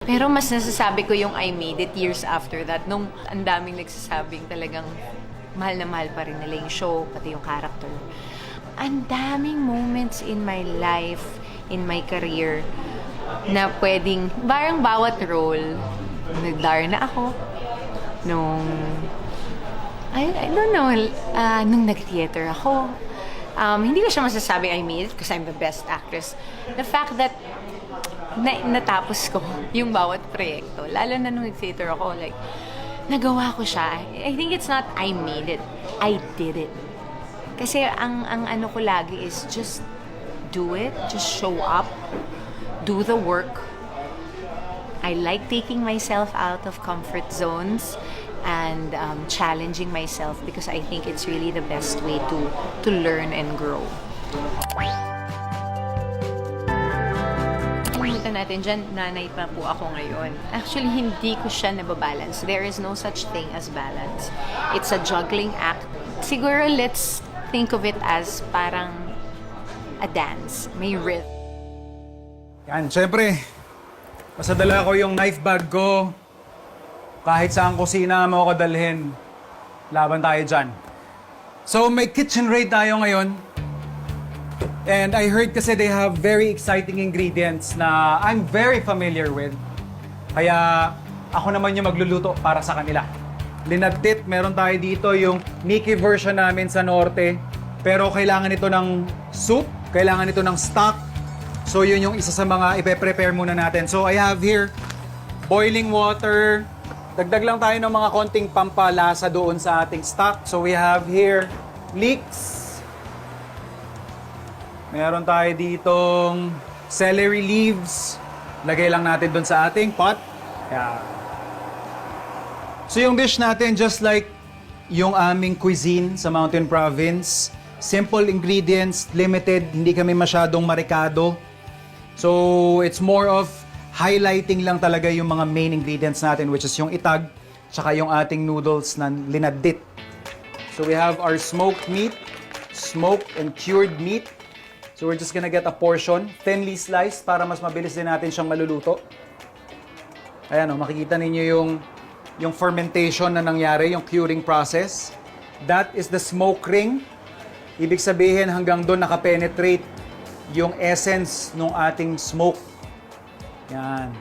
Pero mas nasasabi ko yung I made it years after that. Nung ang daming nagsasabing talagang mahal na mahal pa rin nila yung show, pati yung character. Ang daming moments in my life, in my career, na pwedeng, parang bawat role, nag-dar na ako, nung, I don't know, nung nag-theater ako. Hindi ko siya masasabing I made it because I'm the best actress. The fact that natapos ko yung bawat proyekto, lalo na nung nag-theater ako, like, nagawa ko siya. I think it's not I made it, I did it. Kasi ang ano ko lagi is just do it, just show up, do the work. I like taking myself out of comfort zones and challenging myself because I think it's really the best way to learn and grow. Kalimutan natin dyan, nanay pa po ako ngayon. Actually, hindi ko siya nababalance. There is no such thing as balance. It's a juggling act. Siguro, let's think of it as parang a dance. May rhythm. Yan, syempre, pasadala ko yung knife bag ko. Kahit saan kusina mo ako dalhin, laban tayo dyan. So, may kitchen raid tayo ngayon. And I heard kasi they have very exciting ingredients na I'm very familiar with. Kaya ako naman yung magluluto para sa kanila. Linagtit, meron tayo dito yung Mickey version namin sa norte. Pero kailangan ito ng soup, kailangan ito ng stock. So yun yung isa sa mga ipe-prepare muna natin. So I have here boiling water. Dagdag lang tayo ng mga konting pampalasa doon sa ating stock. So we have here leeks. Meron tayo ditong celery leaves. Lagay lang natin doon sa ating pot. Yeah. So yung dish natin, just like yung aming cuisine sa Mountain Province, simple ingredients, limited, hindi kami masyadong marikado. So it's more of highlighting lang talaga yung mga main ingredients natin, which is yung itag, tsaka yung ating noodles na linadit. So we have our smoked meat, smoked and cured meat. So we're just gonna get a portion, thinly sliced, para mas mabilis din natin siyang maluluto. Ayan o, makikita ninyo yung fermentation na nangyari, yung curing process. That is the smoke ring. Ibig sabihin hanggang doon nakapenetrate yung essence ng ating smoke. Yan.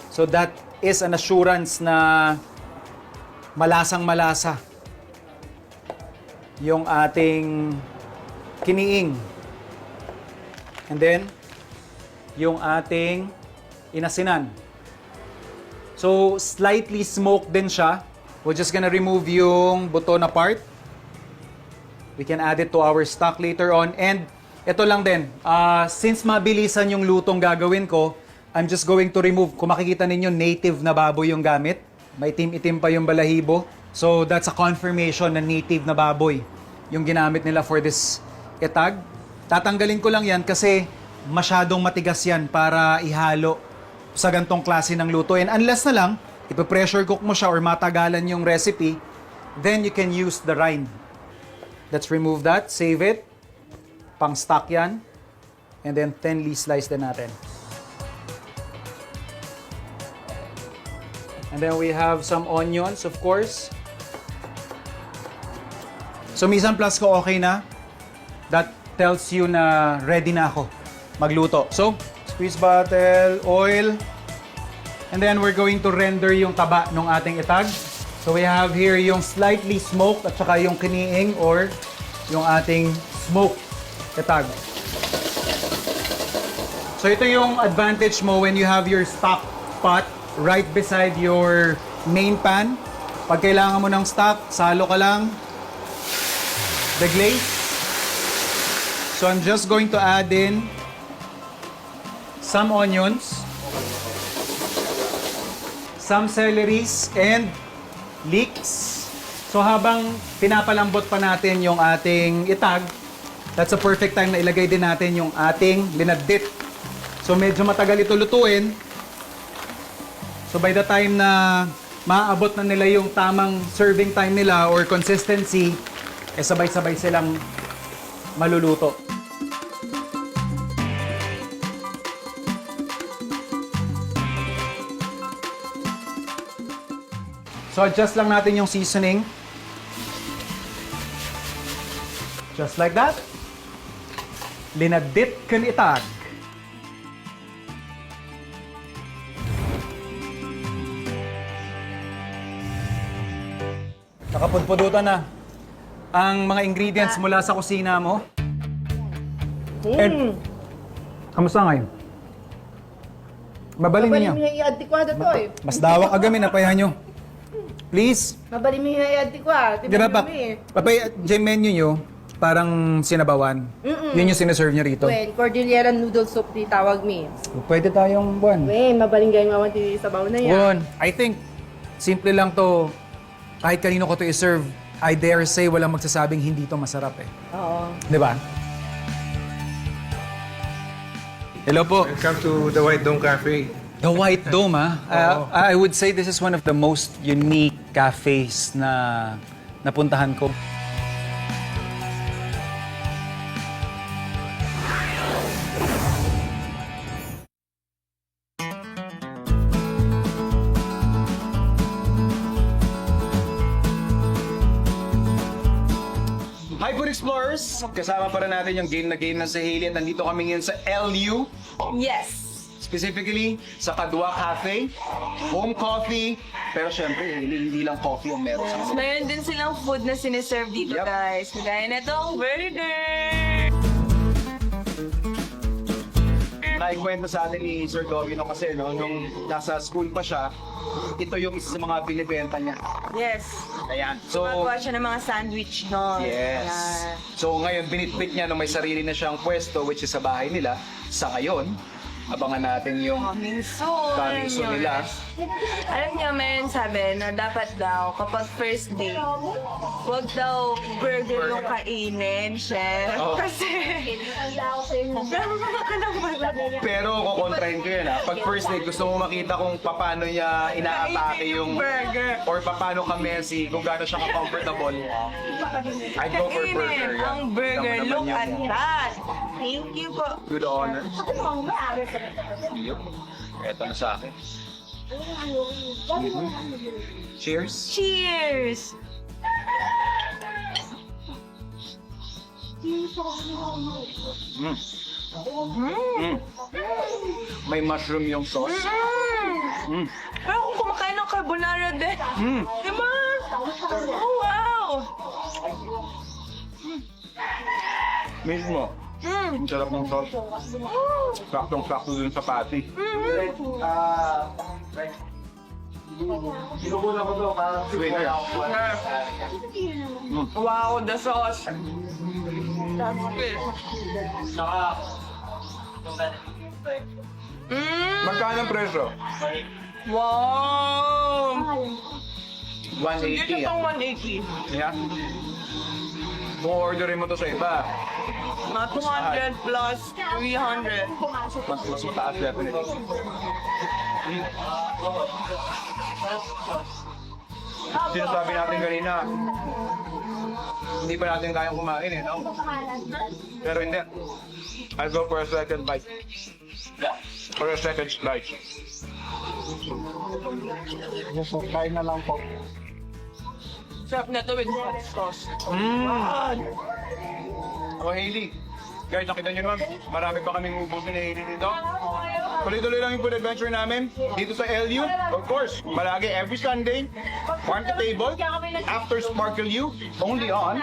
So that is an assurance na malasang-malasa yung ating kiniing. And then, yung ating inasinan. So, slightly smoked din siya. We're just gonna remove yung buto na part. We can add it to our stock later on. And ito lang din, since mabilisan yung lutong gagawin ko, I'm just going to remove, kung makikita ninyo, native na baboy yung gamit. May itim-itim pa yung balahibo. So, that's a confirmation na native na baboy yung ginamit nila for this itag. Tatanggalin ko lang yan kasi masyadong matigas yan para ihalo sa gantong klase ng luto. And unless na lang, ipa-pressure cook mo siya or matagalan yung recipe, then you can use the rind. Let's remove that, save it. Pang stock yan. And then thinly slice din natin. And then we have some onions, of course. So mise en place ko okay na. That tells you na ready na ako magluto. So, squeeze bottle, oil, and then we're going to render yung taba ng ating itag. So we have here yung slightly smoked at saka yung kiniing or yung ating smoked itag. So ito yung advantage mo when you have your stock pot right beside your main pan. Pag kailangan mo ng stock, salo ka lang the glaze. So I'm just going to add in some onions, some celeries, and leeks. So habang pinapalambot pa natin yung ating itag, that's a perfect time na ilagay din natin yung ating linadit. So medyo matagal ito lutuin. So by the time na maaabot na nila yung tamang serving time nila or consistency, sabay-sabay silang maluluto. So adjust lang natin yung seasoning. Just like that. Linadit kan itag. Nakapudpudutan na ang mga ingredients mula sa kusina mo. And, kamusta ngayon? Mabalin Mabali niyo. mo yung i-antikwado to eh. Mas dawak agamin, napayahan nyo. Please. Mabali mo yung i-antikwado. Di ba, papay, dyan menu nyo, parang sinabawan. Yun yung sinaserve nyo rito. Wen, Cordillera noodle soup di tawag mi. Pwede tayong buwan. Wen, mabaling gayong mawan di sabaw na yan. Buwan. I think, simple lang to. Kahit kanino ko to i-serve, I dare say walang magsasabing hindi to masarap eh. Oo. Di ba? Hello po. Welcome to the White Dome Cafe. The White Dome, I would say this is one of the most unique cafes na napuntahan ko. Hi Food Explorers! Kasama pa rin natin yung game na sa Hailey at nandito kami ngayon sa LU. Yes! Specifically, sa Kadwa Cafe, home coffee, pero syempre, hindi lang coffee ang meron sa kanila. Mayroon din silang food na siniserve dito, Yep. guys. Kagaya na itong burger! Naikwento sa atin ni Sir Domino kasi nung nasa school pa siya, ito yung isa sa mga binibenta niya. Yes. Ayan. So, Gumagawa siya ng mga sandwich doon. yes. Ayan. So ngayon, binitbit niya nung may sarili na siyang pwesto, which is sa bahay nila. Sa ngayon, abangan natin yung Coming soon. coming soon nila. Alam niyo, mayroon sabi na dapat daw, kapag first date, huwag daw burger yung kainin, chef. Oh. Kasi, ka naman. Pero kukontrahin ko yun ha. Pag first date, gusto mo makita kung paano niya inaatake yung burger. or paano ka-messy, kung gaano siya ka-comfortable. I'd go for burger. Kainin yeah. ang burger. Tama naman Look yun. at that. Thank you po. To the honor. Yup. Eto na sa akin. Cheers. Cheers! May mushroom yung sauce. Pero kung kumakain ng carbonara din. Diba? Oh, wow! Mismo. Ang sarap ng sauce. Saktong-sakto dun sa patty. Sweeter. Wow, the sauce. Magkano ang presyo? Wow! 180. Dito itong 180. Yeah. Kung orderin mo to sa iba, Mga 200 plus 300. mas mataas definitely. Sinasabi natin kanina, hindi pa natin kayang kumain eh, no? Pero hindi. I'll go for a second bite. For a second slice. Kain na lang po. Sarap na to with hot sauce. O Hailey, guys, nakita nyo naman, marami pa kaming ubusin ni Hailey dito. Tuloy-tuloy lang yung food adventure namin dito sa LU. Of course, malagi every Sunday, farm to table, after Sparkle U, only on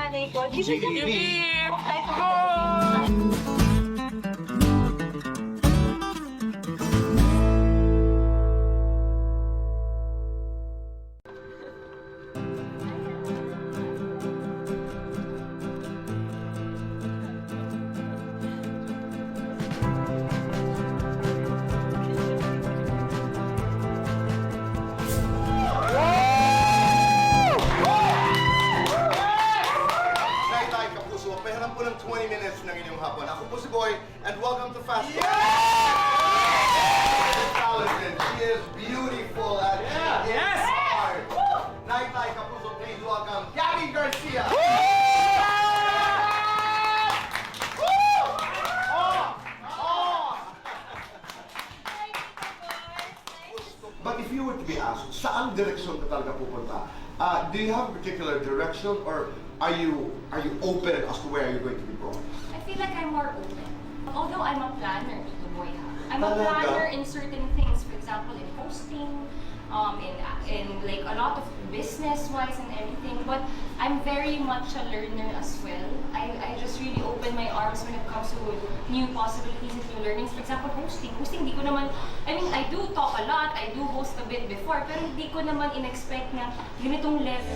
GTV. Let's go! Night-night, Kapuso. Pahiram po ng 20 minutes ng inyong hapon. Ako po si Boy, and welcome to Fast Talk. She is talented. She is beautiful. And she is smart. Night-night, Kapuso. Please welcome Gabby Garcia. But if you were to be asked, saan direksyon ka talaga pupunta? Do you have a particular direction or are you open as to where you're going to be going? I feel like I'm more open. Although I'm a planner, Tito Boy, I'm a Talaga? planner in certain things. For example, in hosting, in like a lot of business-wise and everything. But I'm very much a learner as well. I just really open my arms when it comes to new possibilities and new learnings. For example, hosting. Hosting, di ko naman, I mean, I do talk a lot, I do host a bit before, pero hindi ko naman in-expect na ganitong level.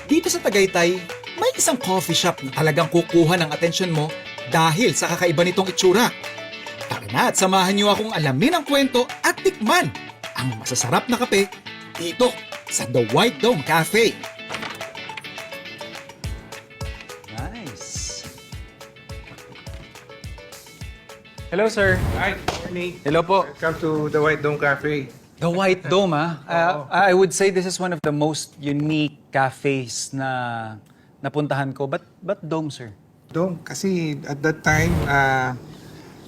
Dito sa Tagaytay, may isang coffee shop na talagang kukuha ng atensyon mo dahil sa kakaiba nitong itsura. Tara na at samahan niyo akong alamin ang kwento at tikman ang masasarap na kape dito sa The White Dome Cafe. Nice. Hello, sir. Hi, morning. Hello po. Welcome to the White Dome Cafe. The White Dome, I would say this is one of the most unique cafes na napuntahan ko. But Dome, sir? Dome, kasi at that time,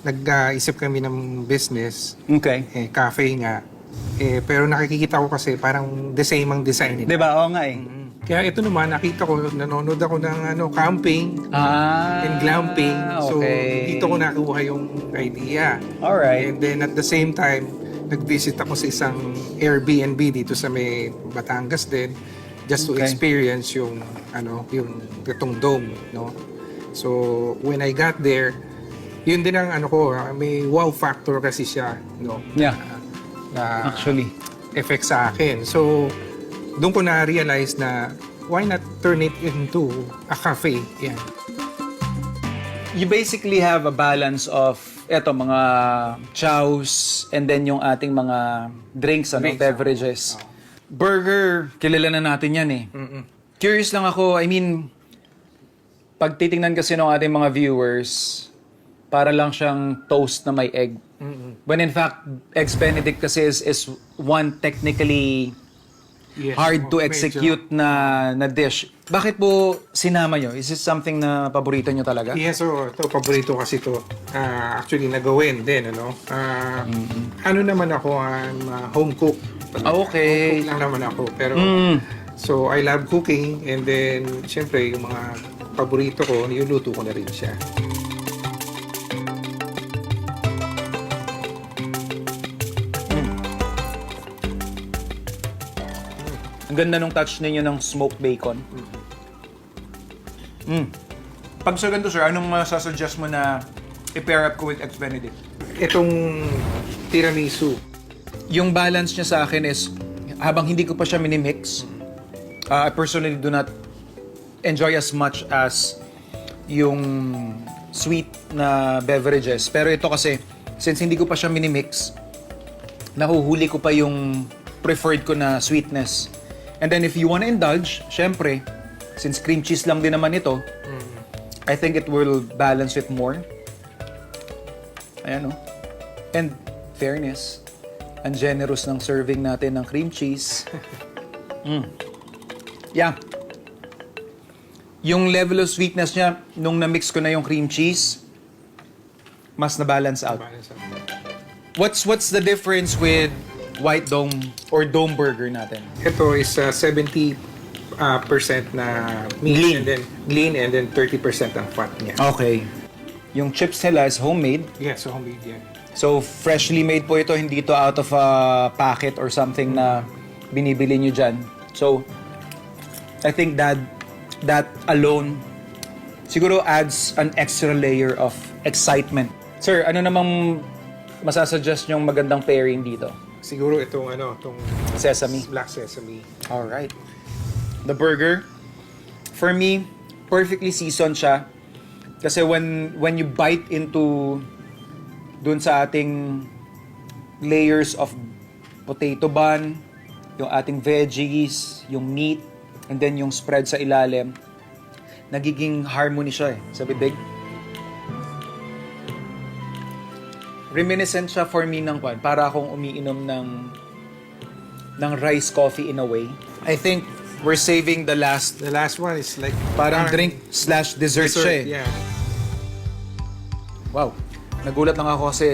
nag-isip kami ng business, Okay. cafe nga. Pero nakikita ko kasi parang the same ang design nila. Diba? Oo nga eh. Kaya ito naman, nakita ko, nanonood ako ng camping and glamping. So, okay. dito ko nakuha yung idea. Alright. And then at the same time, nag-visit ako sa isang Airbnb dito sa may Batangas din, just to Okay. experience yung itong dome, no? So, when I got there, yun din ang may wow factor kasi siya, no? Yeah, Na actually. effect sa akin. So, doon ko na-realize na why not turn it into a cafe? Yan. You basically have a balance of mga chows and then yung ating mga drinks, Drinks, beverages. Burger, kilala na natin yan eh. Curious lang ako, I mean, pag titingnan kasi ng ating mga viewers, para lang siyang toast na may egg. When in fact, Eggs Benedict kasi is one technically Yes, hard to medyo- execute na dish. Bakit po sinama nyo? Is this something na paborito nyo talaga? Yes, so ito, paborito kasi ito. Actually, nagawin din, ano? Ano naman ako, home cook. Okay. Home cook lang naman ako. Pero, so, I love cooking. And then, syempre, yung mga paborito ko, niluluto ko na rin siya. Ang ganda nung touch ninyo ng smoked bacon. Pag sa ganito, sir, anong masasuggest mo na i-pair up ko with Eggs Benedict? Itong tiramisu. Yung balance niya sa akin is, habang hindi ko pa siya minimix, I personally do not enjoy as much as yung sweet na beverages. Pero ito kasi, since hindi ko pa siya minimix, nahuhuli ko pa yung preferred ko na sweetness. And then if you wanna indulge, syempre, since cream cheese lang din naman ito, I think it will balance it more. Ayan, oh. And fairness, ang generous ng serving natin ng cream cheese. Yeah. Yung level of sweetness niya, nung na-mix ko na yung cream cheese, mas na-balance out. What's the difference with White Dome or Dome Burger natin? Ito is 70% na meat Lean. and then lean and then 30% ang fat niya. Okay. Yung chips nila is homemade. Yeah, so homemade yan. So, freshly made po ito, hindi ito out of a packet or something na binibili nyo dyan. So, I think that alone siguro adds an extra layer of excitement. Sir, ano namang masasuggest nyong magandang pairing dito? Siguro itong Sesame. black sesame. Alright. The burger, for me, perfectly seasoned siya. Kasi when you bite into dun sa ating layers of potato bun, yung ating veggies, yung meat, and then yung spread sa ilalim, nagiging harmony siya sa bibig. Reminiscent siya for me ng para akong umiinom ng rice coffee in a way. I think we're saving the last, The last one is like parang drink/dessert siya eh. Yeah. Wow. Nagulat lang ako kasi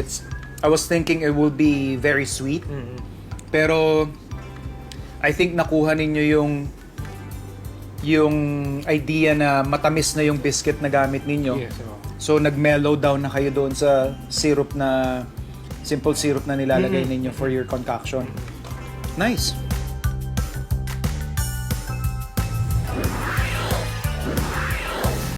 I was thinking it will be very sweet. Pero I think nakuha ninyo yung idea na matamis na yung biscuit na gamit ninyo. Yes, oo. So nag-mellow down na kayo doon sa syrup na simple syrup na nilalagay ninyo for your concoction. Nice.